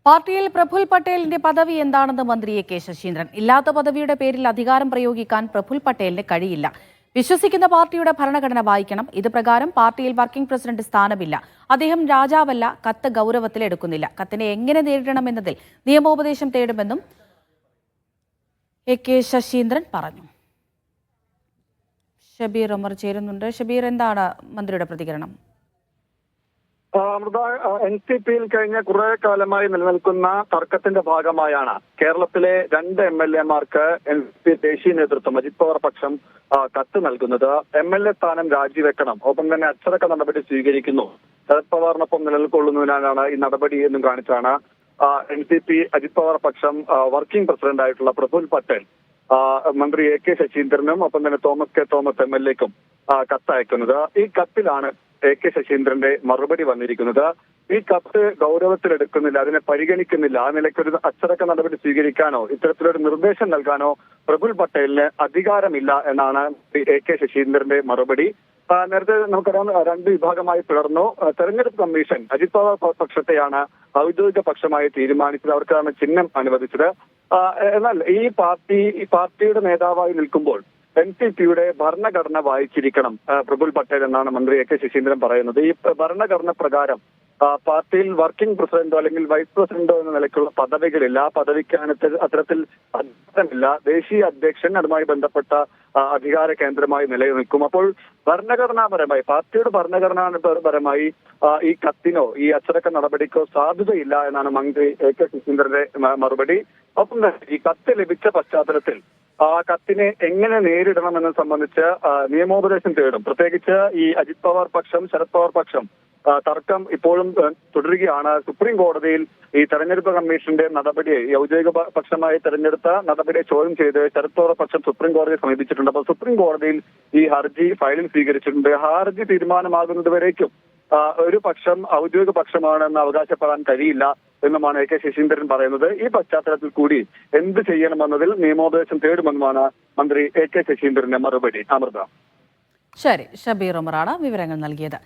പാർട്ടിയിൽ പ്രഫുൽ പട്ടേലിന്റെ പദവി എന്താണെന്ന് മന്ത്രി എ കെ ശശീന്ദ്രൻ. ഇല്ലാത്ത പദവിയുടെ പേരിൽ അധികാരം പ്രയോഗിക്കാൻ പ്രഫുൽ പട്ടേലിന് കഴിയില്ല. വിശ്വസിക്കുന്ന പാർട്ടിയുടെ ഭരണഘടന വായിക്കണം. ഇത് പ്രകാരം പാർട്ടിയിൽ വർക്കിംഗ് പ്രസിഡന്റ് സ്ഥാനമില്ല. അദ്ദേഹം രാജാവല്ല. കത്ത് ഗൗരവത്തിൽ എടുക്കുന്നില്ല. കത്തിനെ എങ്ങനെ നേരിടണമെന്നതിൽ നിയമോപദേശം തേടുമെന്നും എ കെ ശശീന്ദ്രൻ പറഞ്ഞു. ഷബീർ ഉമർ ചേരുന്നുണ്ട്. ഷബീർ, എന്താണ് മന്ത്രിയുടെ പ്രതികരണം? അമൃത, NCPയിൽ കഴിഞ്ഞ കുറെ കാലമായി നിലനിൽക്കുന്ന തർക്കത്തിന്റെ ഭാഗമായാണ് കേരളത്തിലെ 2 MLA-മാർക്ക് NCP ദേശീയ നേതൃത്വം അജിത് പവാർ പക്ഷം കത്ത് നൽകുന്നത്. MLA സ്ഥാനം രാജിവെക്കണം, ഒപ്പം തന്നെ അച്ചടക്ക നടപടി സ്വീകരിക്കുന്നു. ശരത് പവാറിനൊപ്പം നിലനിൽക്കൊള്ളുന്നതിനാണ് ഈ നടപടി എന്നും കാണിച്ചാണ് NCP അജിത് പവാർ പക്ഷം വർക്കിംഗ് പ്രസിഡന്റ് ആയിട്ടുള്ള പ്രഫുൽ പട്ടേൽ മന്ത്രി എ കെ ശശീന്ദ്രനും ഒപ്പം തന്നെ തോമസ് കെ തോമസ് MLA-ക്കും കത്തയക്കുന്നത്. ഈ കത്തിലാണ് എ കെ ശശീന്ദ്രന്റെ മറുപടി വന്നിരിക്കുന്നത്. ഈ കത്ത് ഗൗരവത്തിലെടുക്കുന്നില്ല, അതിനെ പരിഗണിക്കുന്നില്ല. ആ നിലയ്ക്കൊരു അച്ചടക്ക നടപടി സ്വീകരിക്കാനോ ഇത്തരത്തിലൊരു നിർദ്ദേശം നൽകാനോ പ്രഫുൽ പട്ടേലിന് അധികാരമില്ല എന്നാണ് എ കെ ശശീന്ദ്രന്റെ മറുപടി. നേരത്തെ നമുക്കറിയാം, 2 വിഭാഗമായി പിളർന്നു. തെരഞ്ഞെടുപ്പ് കമ്മീഷൻ അജിത് പവാർ പക്ഷത്തെയാണ് ഔദ്യോഗിക പക്ഷമായി തീരുമാനിച്ചത്. അവർക്കാണ് ചിഹ്നം അനുവദിച്ചത്. എന്നാൽ ഈ പാർട്ടിയുടെ നേതാവായി നിൽക്കുമ്പോൾ NCPയുടെ ഭരണഘടന വായിച്ചിരിക്കണം പ്രഫുൽ പട്ടേൽ എന്നാണ് മന്ത്രി എ കെ ശശീന്ദ്രൻ പറയുന്നത്. ഈ ഭരണഘടന പ്രകാരം പാർട്ടിയിൽ വർക്കിംഗ് പ്രസിഡന്റോ അല്ലെങ്കിൽ വൈസ് പ്രസിഡന്റോ എന്ന നിലയ്ക്കുള്ള പദവികളില്ല. ആ പദവിക്ക് അത്തരത്തിൽ അധികാരമില്ല. ദേശീയ അധ്യക്ഷൻ അതുമായി ബന്ധപ്പെട്ട അധികാര കേന്ദ്രമായി നിലനിൽക്കും. അപ്പോൾ ഭരണഘടനാപരമായി പാർട്ടിയുടെ ഭരണഘടനാപരമായി ഈ കത്തിനോ ഈ അച്ചടക്ക നടപടിക്കോ സാധ്യതയില്ല എന്നാണ് മന്ത്രി എ കെ ശശീന്ദ്രന്റെ മറുപടി. ഒപ്പം തന്നെ ഈ കത്ത് ലഭിച്ച പശ്ചാത്തലത്തിൽ ആ കത്തിനെ എങ്ങനെ നേരിടണമെന്ന് സംബന്ധിച്ച് നിയമോപദേശം തേടും. പ്രത്യേകിച്ച് ഈ അജിത് പവാർ പക്ഷം ശരത് പവാർ പക്ഷം തർക്കം ഇപ്പോഴും തുടരുകയാണ്. സുപ്രീം കോടതിയിൽ ഈ തെരഞ്ഞെടുപ്പ് കമ്മീഷന്റെ നടപടിയെ ഔദ്യോഗിക പക്ഷമായി തെരഞ്ഞെടുത്ത നടപടിയെ ചോദ്യം ചെയ്ത് ശരത് പവാർ പക്ഷം സുപ്രീം കോടതിയെ സമീപിച്ചിട്ടുണ്ട്. അപ്പോൾ സുപ്രീം കോടതിയിൽ ഈ ഹർജി ഫയലിൽ സ്വീകരിച്ചിട്ടുണ്ട്. ഹർജി തീരുമാനമാകുന്നത് വരേക്കും ഒരു പക്ഷം ഔദ്യോഗിക പക്ഷമാണെന്ന് അവകാശപ്പെടാൻ കഴിയില്ല എന്നുമാണ് എ കെ ശശീന്ദ്രൻ പറയുന്നത്. ഈ പശ്ചാത്തലത്തിൽ കൂടി എന്ത് ചെയ്യണമെന്നതിൽ നിയമോപദേശം തേടുമെന്നുമാണ് മന്ത്രി എ കെ ശശീന്ദ്രന്റെ മറുപടി. അമൃത. ശരി, ഷബീർ ഉമറാണ് വിവരങ്ങൾ നൽകിയത്.